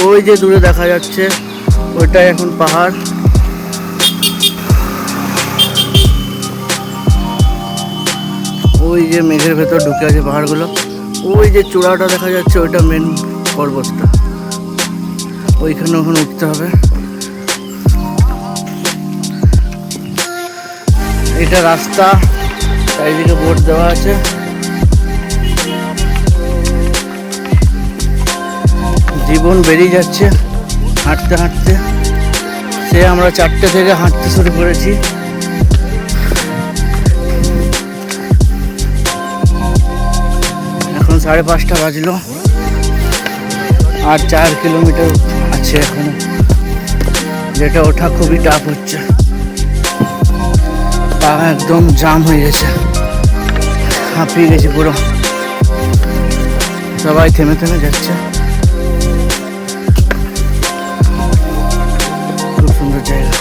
ওই যে দূরে দেখা যাচ্ছে ওইটাই এখন পাহাড়। ওই যে মেঘের ভেতর ঢুকে আছে পাহাড়গুলো। ওই যে চূড়াটা দেখা যাচ্ছে ওইটা মেন পর্বতটা, ওইখানে ওখানে উঠতে হবে। এটা রাস্তা, চারিদিকে বোর্ড দেওয়া আছে। জীবন বেরিয়ে যাচ্ছে হাঁটতে হাঁটতে। সে আমরা 4টে থেকে হাঁটতে শুরু করেছি, এখন 5:30 বাজলো। আর 4 কিলোমিটার আছে এখনো, যেটা ওঠা খুবই টাফ হচ্ছে। পা একদম জাম হয়ে গেছে, হাঁপিয়ে গেছে পুরো। সবাই থেমে থেমে যাচ্ছে। খুব সুন্দর জায়গা।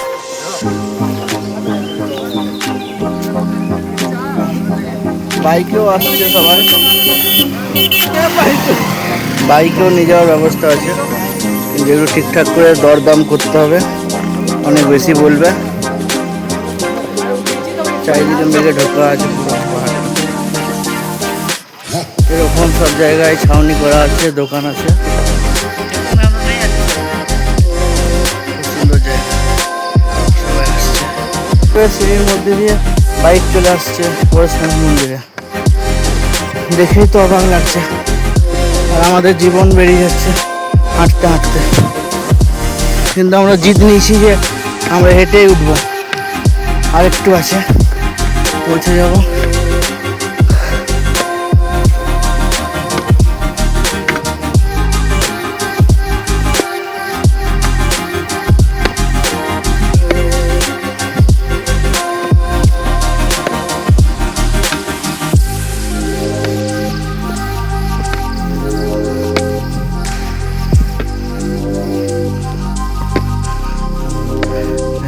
বাইকেও আসছে সবাই, বাইকেও নিয়ে যাওয়ার ব্যবস্থা আছে, যেগুলো ঠিকঠাক করে দরদাম করতে হবে, অনেক বেশি বলবে। চারিদিকে মেঘে ঢোকা আছে পুরো পাহাড়ে। এরকম সব জায়গায় ছাউনি করা আছে, দোকান আছে। সুন্দর জায়গা, সবাই আসছে। সিঁড়ির মধ্যে দিয়ে বাইক চলে আসছে পরশুরাম মন্দিরে, দেখেই তো অবাক লাগছে। আর আমাদের জীবন বেরিয়ে যাচ্ছে হাঁটতে হাঁটতে, কিন্তু আমরা জিদ নিয়েছি যে আমরা হেঁটেই উঠবো। আর একটু আছে, পৌঁছে যাব।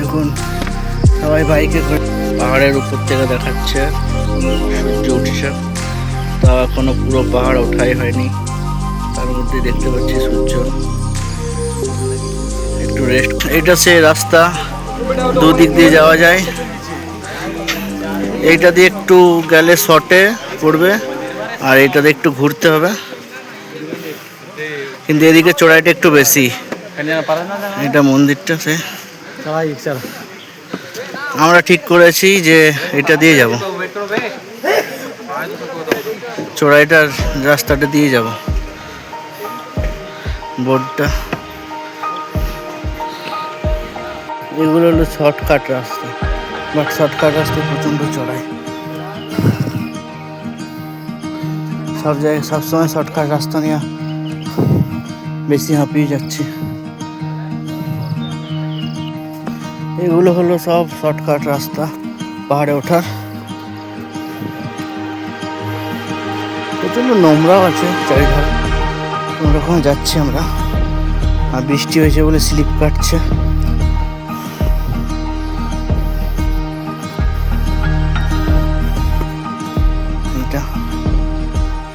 এখন সবাই বাইকে করে পাহাড়ের উপর থেকে দেখাচ্ছে সূর্য উঠেছে। তা এখনো পুরো পাহাড় ওঠাই হয়নি, তার মধ্যে দেখতে পাচ্ছি সূর্য। একটু রেস্ট। এটা সে রাস্তা, দুদিক দিয়ে যাওয়া যায়। এইটা দিয়ে একটু গেলে শর্টে পড়বে, আর এইটা দিয়ে একটু ঘুরতে হবে। কিন্তু এদিকে চড়াইটা একটু বেশি। এটা মন্দিরটা সে আমরা ঠিক করেছি যে এটা দিয়ে যাব, চড়াইটার রাস্তাটা দিয়ে যাব। বোর্ডটা, এগুলো হলো শর্টকাট রাস্তা, বাট শর্টকাট রাস্তা প্রচণ্ড চড়াই। সব জায়গায় সবসময় শর্টকাট রাস্তা নিয়ে বেশি হাঁপিয়ে যাচ্ছি। এগুলো হলো সব শর্টকাট রাস্তা পাহাড়ে ওঠার। প্রচণ্ড নোংরাও আছে চারিধারে, কোনোরকম যাচ্ছি আমরা। আর বৃষ্টি হয়েছে বলে স্লিপ কাটছে। এটা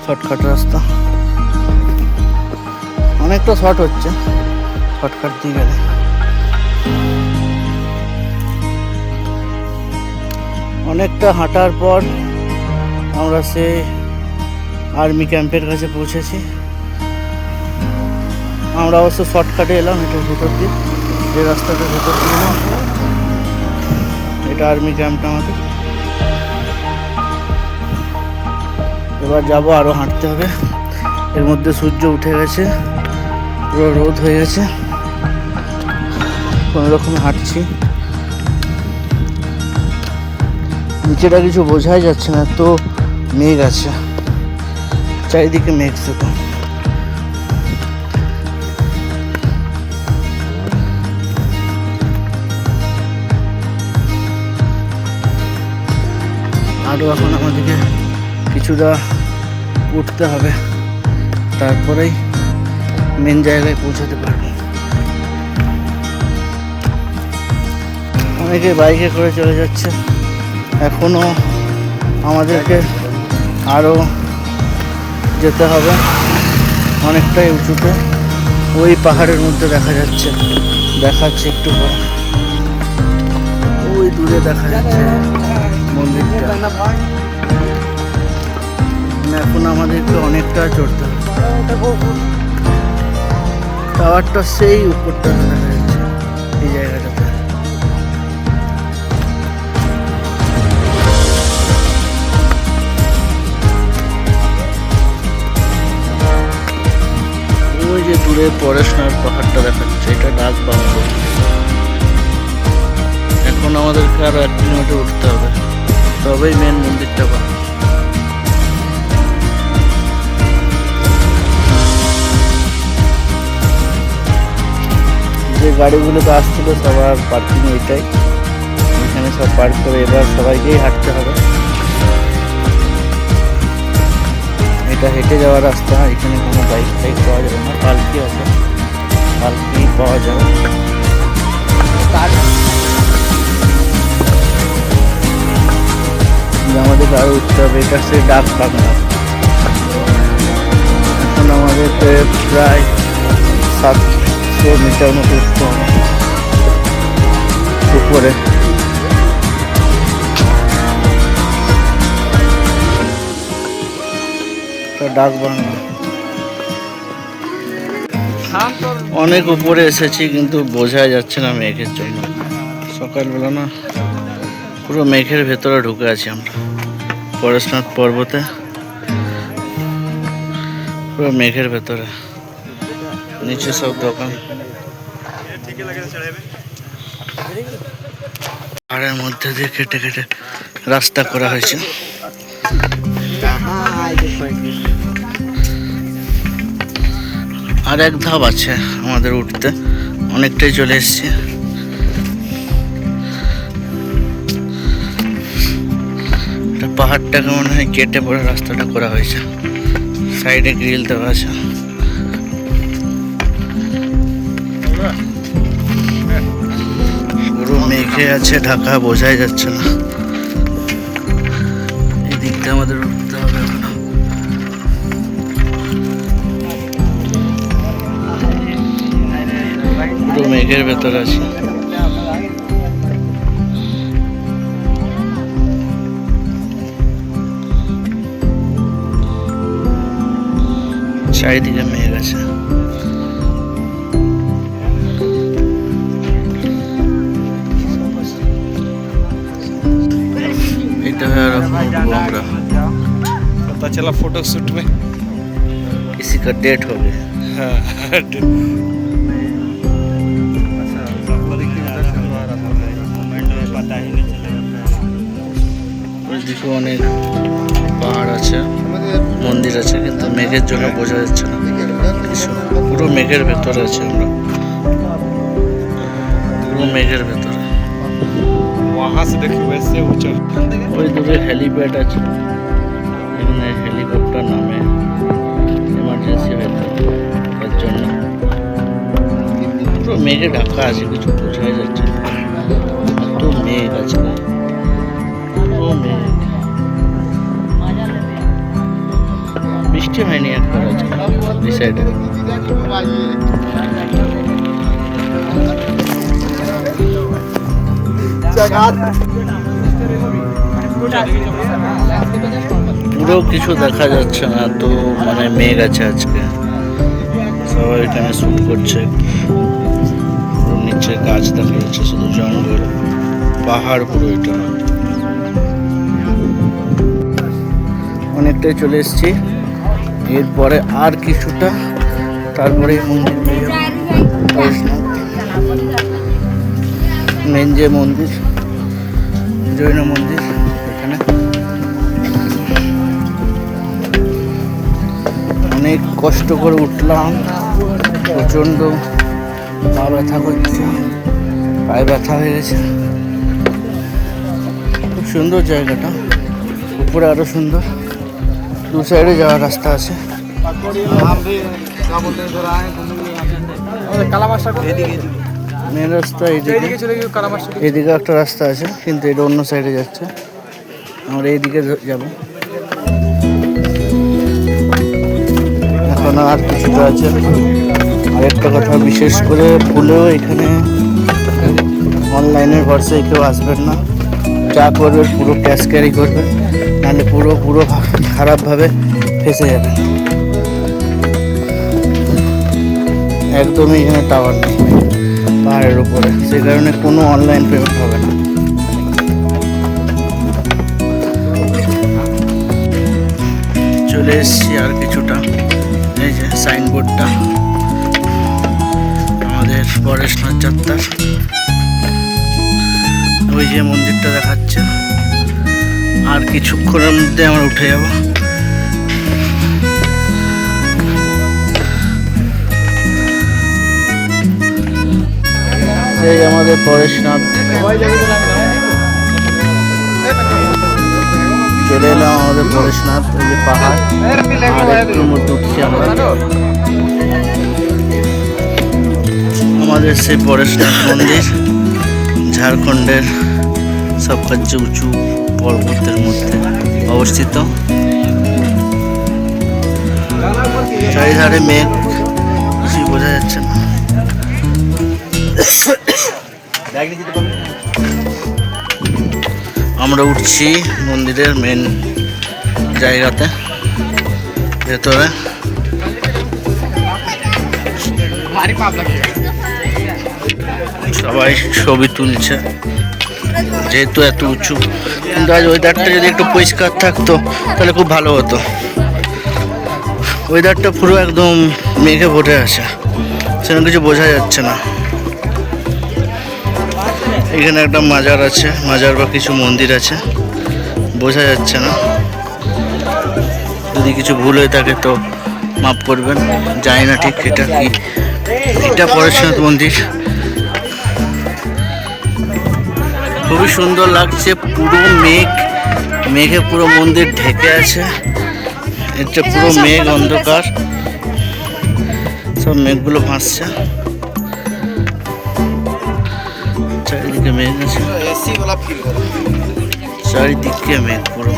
শর্টকাট রাস্তা, অনেকটা শর্ট হচ্ছে শর্টকাট দিয়ে গেলে। অনেকটা হাঁটার পর আমরা সে আর্মি ক্যাম্পের কাছে পৌঁছেছি। আমরা অবশ্য শর্টকাটে এলাম, এটার ভেতর দিয়ে, এই রাস্তাটার ভেতর দিয়ে এলাম। এটা আর্মি ক্যাম্পটা আমাদের। এবার যাবো, আরও হাঁটতে হবে। এর মধ্যে সূর্য উঠে গেছে, পুরো রোদ হয়ে গেছে। কোনো রকমে হাঁটছি, নিচেটা কিছু বোঝাই যাচ্ছে না, তো মেঘ আছে চারিদিকে, মেঘ শুধু। আরও এখন আমাদেরকে কিছুটা উঠতে হবে, তারপরেই মেন জায়গায় পৌঁছাতে পারবো। অনেকে বাইকে করে চলে যাচ্ছে, এখনো আমাদেরকে আরও যেতে হবে অনেকটাই উঁচুতে। ওই পাহাড়ের মধ্যে দেখা যাচ্ছে, দেখাচ্ছে একটু পরে। ওই দূরে দেখা যাচ্ছে মন্দিরটা। এখন আমাদেরকে অনেকটা চড়তে হবে। টাওয়ারটা সেই উপরটা দেখা যাচ্ছে এই জায়গাটাতে। ওই যে দূরে পরেশনাথ পাহাড়টা দেখাচ্ছে, এটা ডাক বাংলো। এখন আমাদেরকে আরো 1 কিলোমিটার উঠতে হবে, তবেই মেন মন্দিরটা পাবো। যে গাড়িগুলোতে আসছিল সবার পার্কিং এটাই, এখানে সব পার্ক করে এবার সবাইকেই হাঁটতে হবে। এটা হেঁটে যাওয়ার রাস্তা, এখানে কোনো বাইক টাইক পাওয়া যাবে না, পালকি আছে, পালকি পাওয়া যাবে। আমাদের আরো উঠতে হবে, এটা হচ্ছে ডাক বাংলা। এখন আমাদের প্রায় 700 মিটার মতো উঠতে হবে উপরে। ডাক বাংলা অনেক উপরে এসেছি, কিন্তু বোঝা যাচ্ছে না মেঘের জন্য। সকালবেলা না, পুরো মেঘের ভেতরে ঢুকে আছি আমরা পরেশনাথ পর্বতে, পুরো মেঘের ভেতরে। নিচে সব দোকান, পাহাড়ের মধ্যে দিয়ে কেটে কেটে রাস্তা করা হয়েছে। আর এক ধাপ আছে আমাদের উঠতে, অনেকটাই চলে এসেছি। পাহাড়টাকে মনে হয় কেটে পড়ে রাস্তাটা করা হয়েছে, সাইডে গ্রিল দেওয়া আছে। পুরো মেঘে আছে ঢাকা, বোঝাই যাচ্ছে না। এই দিকটা আমাদের উঠতে হবে এখন। পুরো মেঘের ভেতরে আছে। চারিদিকে মেঘ আছে। এটা है पता चला फोटो शूट में किसी का डेट हो गया। हाँ ওইদিকে অনেক পাহাড় আছে, মন্দির আছে, কিন্তু মেঘের জন্য বোঝা যাচ্ছে না কিছু। পুরো মেঘের ভেতরে আছে আমরা, পুরো মেঘের ভেতরে। वहाँ से देखिए वैसे ऊंचा। ওই দূরে হেলিপ্যাড আছে, এখানে হেলিকপ্টার নামে এমার্জেন্সি ভেতর তার জন্য। পুরো মেঘে ঢাকা আছে, কিছু বোঝাই যাচ্ছে না, এত মেঘ আছে, পুরো মেঘ। বৃষ্টি হয়নি একবার আছে এই সাইডে। পুরো কিছু দেখা যাচ্ছে না, তো মানে মেঘ আছে আজকে। সবাই এখানে শুট করছে, পুরো নিচে গাছ দেখা যাচ্ছে, শুধু জঙ্গল, পাহাড় পুরো। এটা অনেকটাই চলে এসেছি, এরপরে আর কিছুটা, তারপরে মন্দির পেয়ে যাবো। মেন যে মন্দির, জৈন মন্দির, এখানে অনেক কষ্ট করে উঠলাম, প্রচণ্ড পা ব্যথা করছে, পায়ে ব্যথা হয়ে গেছে। খুব সুন্দর জায়গাটা, উপরে আরো সুন্দর। দু সাইডে যাওয়ার রাস্তা আছে। মেন রাস্তা এইদিকে, এদিকে একটা রাস্তা আছে, কিন্তু এটা অন্য সাইডে যাচ্ছে, আমরা এইদিকে যাব। এখন আর কিছুটা আছে, আর একটা কথা, বিশেষ করে ভুলেও এখানে অনলাইনের ভরসায় কেউ আসবেন না। যা করবেন পুরো ক্যাশ ক্যারি করবেন, নাহলে পুরো খারাপভাবে ফেসে যাবেন। একদমই এখানে টাওয়ার নেই পাহাড়ের উপরে, সে কারণে কোনো অনলাইন পেমেন্ট হবে না। চলে এসেছি আর কিছুটা, এই যে সাইনবোর্ডটা আমাদের পরেশনাথ যাত্রার, ওই যে মন্দিরটা দেখাচ্ছে। আর কিছুক্ষণের মধ্যে আমরা উঠে যাব। এই আমাদের পরেশনাথ, চলে এলাম আমাদের পরেশনাথ, ওই যে পাহাড়, আর একটুর মধ্যে উঠছি আমরা। আমাদের সেই পরেশনাথ মন্দির ঝাড়খণ্ডের সবচেয়ে উঁচু পর্বতের মধ্যে অবস্থিত। চারিধারে মেঘ, কিছুই বোঝা যাচ্ছে না। আমরা উঠছি মন্দিরের মেন জায়গাতে, ভেতরে। সবাই ছবি তুলছে যেহেতু এত উঁচু, কিন্তু আজ ওয়েদারটা যদি একটু পরিষ্কার থাকতো তাহলে খুব ভালো হতো। ওয়েদারটা পুরো একদম মেঘে ভরে আছে, সেরকম কিছু বোঝা যাচ্ছে না। এখানে একটা মাজার আছে, মাজার বা কিছু মন্দির আছে, বোঝা যাচ্ছে না। যদি কিছু ভুল হয়ে থাকে তো মাফ করবেন, জানি না ঠিক এটা কি। এটা পরেশনাথ মন্দির, খুবই সুন্দর লাগছে। পুরো মেঘে পুরো মন্দির ঢেকে আছে। এটা পুরো মেঘ, অন্ধকার, সব মেঘগুলো ভাসছে। চারিদিকে মেঘ আছে, চারিদিকে মেঘ পুরো।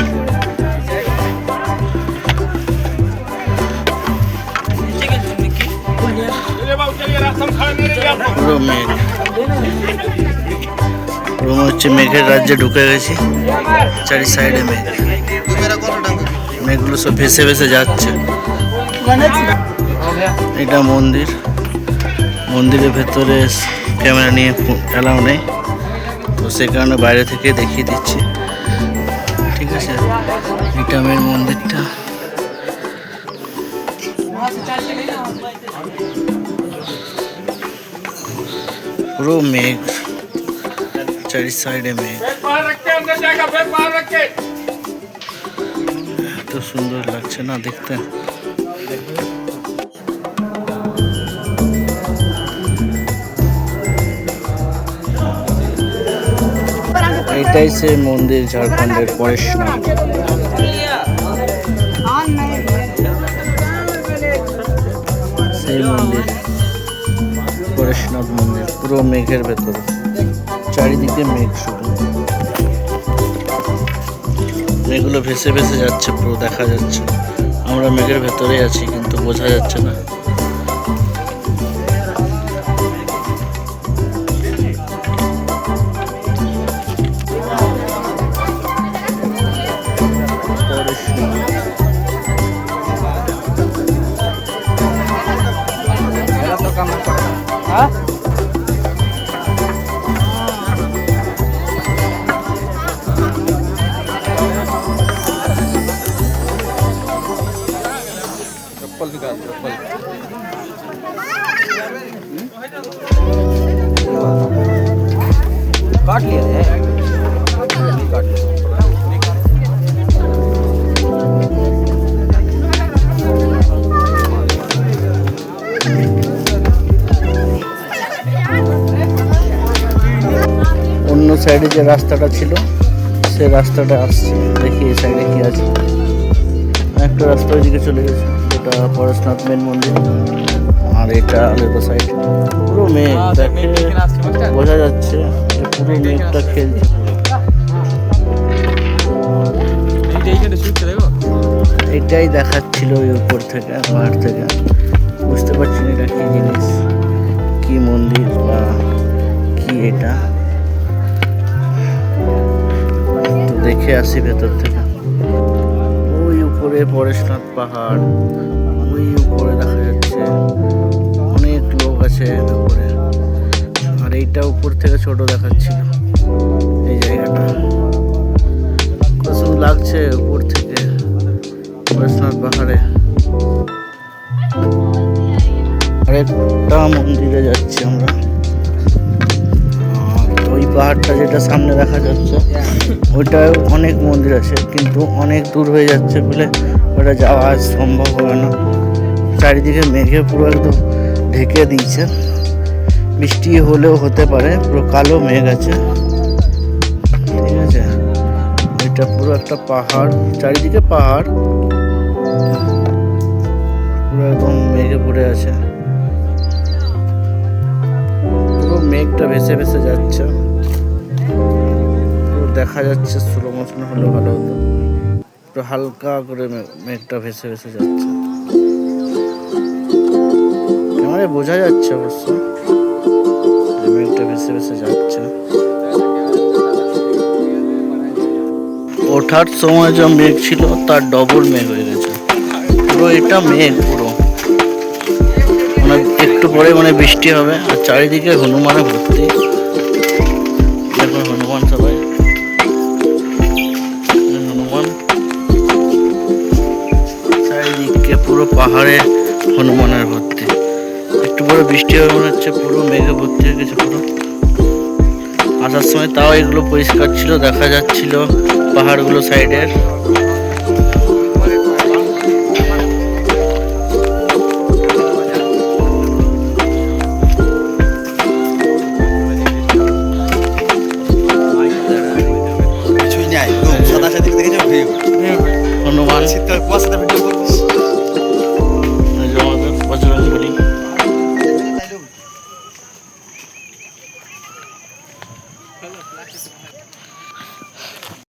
পুরো মেঘ, পুরো মনে হচ্ছে মেঘের রাজ্যে ঢুকে গেছি। চারি সাইডে মেঘ, মেঘগুলো সব ভেসে ভেসে যাচ্ছে। এটা মন্দির, মন্দিরের ভেতরে ক্যামেরা নিয়ে এলাও নেই, তো সে কারণে বাইরে থেকে দেখিয়ে দিচ্ছি, ঠিক আছে। এটা মেন মন্দিরটা। পুরো মেঘ, চারি সাইডে মেঘ, এত সুন্দর লাগছে না দেখতে। এটাই সে মন্দির, ঝাড়খণ্ডের পরেশনাথ। সেই মন্দির পরেশনাথ মন্দির, পুরো মেঘের ভেতরে, চারিদিকে মেঘ, শুধু মেঘগুলো ভেসে ভেসে যাচ্ছে, পুরো দেখা যাচ্ছে। আমরা মেঘের ভেতরেই আছি, কিন্তু বোঝা যাচ্ছে না। चप्पल दिखा, चप्पल काट लिया है, काट लिया। অন্য সাইডে যে রাস্তাটা ছিল সে রাস্তাটা আসছে, দেখি এই সাইডে কি আছে। একটা রাস্তা ওইদিকে চলে গেছে, যেটা পরেশনাথ মেন মন্দির, আর এটা আলাদা সাইড। পুরো মেঘ, দেখে বোঝা যাচ্ছে যে পুরো মেঘটা খেলছে। এটাই দেখাচ্ছিল ওই উপর থেকে, পাহাড় থেকে। বুঝতে পারছি না এটা কি জিনিস। এটা, তো দেখে আসি ভেতর থেকে। ওই উপরে পরেশনাথ পাহাড়, ওই উপরে দেখা যাচ্ছে অনেক লোক আছে উপরে। আর এইটা উপর থেকে ছোট দেখাচ্ছিল এই জায়গাটা, কত সুন্দর লাগছে উপর থেকে পরেশনাথ পাহাড়ে। আরেকটা মন্দিরে যাচ্ছি আমরা। ওই পাহাড়টা যেটা সামনে দেখা যাচ্ছে ওইটায় অনেক মন্দির আছে, কিন্তু অনেক দূর হয়ে যাচ্ছে বলে ওটা যাওয়া আজ সম্ভব হবে না। চারিদিকে মেঘে পুরো একদম ঢেকে দিয়েছে, বৃষ্টি হলেও হতে পারে, পুরো কালো মেঘ আছে। ঠিক আছে, এটা পুরো একটা পাহাড়, চারিদিকে পাহাড়, পুরো একদম মেঘে পড়ে আছে। পুরো মেঘটা ভেসে ভেসে যাচ্ছে, পুরো দেখা যাচ্ছে। স্লো মোশন হলে ভালো হতো, পুরো হালকা করে মেঘটা ভেসে ভেসে যাচ্ছে। ক্যামেরায় বোঝা যাচ্ছে অবশ্য যে মেঘটা ভেসে ভেসে যাচ্ছে। ওঠার সময় যা মেঘ ছিল তার ডবল মেঘ হয়ে গেছে পুরো। এটা মেঘ পুরো, মানে একটু পরে মানে বৃষ্টি হবে। আর চারিদিকে হনুমানে ভর্তি, দেখুন হনুমান, সবাই হনুমান, চারিদিকে পুরো পাহাড়ে হনুমানের ভর্তি। একটু পরে বৃষ্টি হবে মনে হচ্ছে, পুরো মেঘে ভর্তি হয়ে গেছে পুরো। আসার সময় তাও এগুলো পরিষ্কার ছিল, দেখা যাচ্ছিল পাহাড়গুলো সাইডের। কিছুই নাই, সাদা সাথে দেখেছো হনুমান শীতকাল কুয়াশাতে ভিডিও